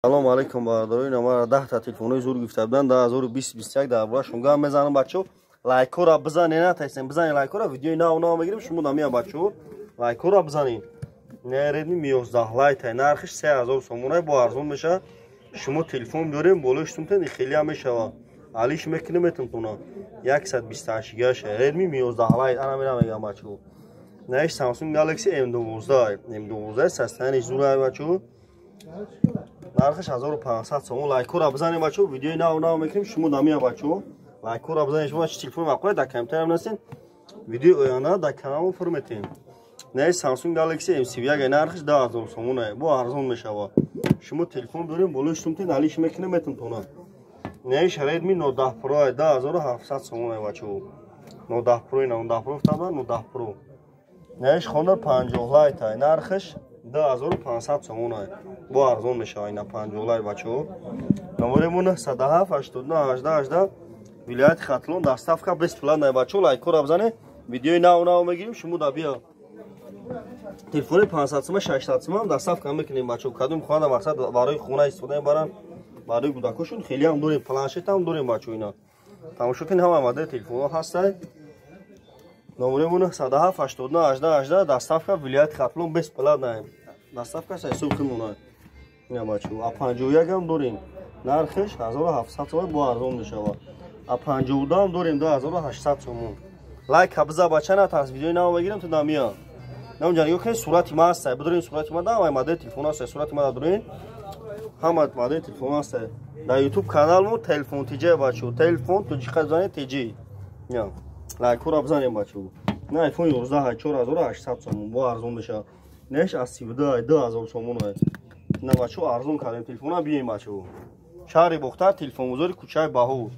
سلام علیکم برادران. ما 10 تا تلفن‌های زور گرفته بودن در 2021 درباره شما میزنم بچه‌ها. لایک رو بزنین، نتایسین بزنین لایک رو. ویدیو نه میگیریم شما دامیا بچه‌ها لایک رو بزنین. نه ردمی 11 لایک نرخش 3000 سومونه با ارزون میشه. شما تلفن داریم بالاشتون تن خیلی هم میشه. علیش میکنیم میتونتونا 128 گیگاش ردمی 11 لایک انا میگم بچه‌ها. نه سامسونگ گالاکسی M12 سستانش زور بچه‌ها. نرخش 1500 سوم. لایک رو بزنید بچه‌ها. ویدیو نه میکنیم شما دامیا بچه‌ها لایک رو بزنید. شما تلفن معقوله در کامنتر هم نستین ویدیو نه در کانال فرمتیم. نه سامسونگ گالاکسی M31 نرخش 10000 سومونه با ارزون میشه. شما تلفن داریم بالاشتون تن علیش میکنیم میتونتونا. نه ردمی 19 پرو 10700 سومونه بچه‌ها. 19 پرو 19 پرو افتاد 19 پرو. نه خونر 50 لایت نرخش 10500 سومونه با ارزون میشه. اینا 50 لایت بچه‌ها. نمبرمون 107 89 18 18 ولایت خاتلون دستافکا بیست پلان نه بچه‌ها. لایک رو بزنید. ویدیو نه میگیریم شما دا بیا تلفن 500 سوم 600 سوم دستافکا میکنیم بچه‌ها. کدوم خونه مقصد برای خونه استفاده برن برای کودکاشون خیلی هم دوریم پلنشت هم دوریم بچه‌ها. اینا تماشا کنین هم آماده تلفن هست. نمبرمون 107 89 18 18 دستافکا ولایت خاتلون بیست پلان نه دستافکا حساب کنونه. اینا بچه‌ها 51 هم دوریم نرخش 1700 سوم با ارزون میشه. 52 هم دوریم 2800 سوم. لایک بزن بچه نترس ویدیو نام بگیرم تو دامیا. نام جان یو که صورت ما است بدرین صورت ما دام ماده تلفن است صورت ما دارین هم ماده تلفن است در یوتیوب کانال مو تلفن تیجی بچو تلفن تو چی خزانه تیجی یا لایک رو بزنیم بچو. نه آیفون 11 4800 سوم با ارزون میشه. نش از 32 2000 سوم نه بچو ارزون کردیم تلفن بیایم بچو. شهر بختر تلفن بزرگ کوچه باهو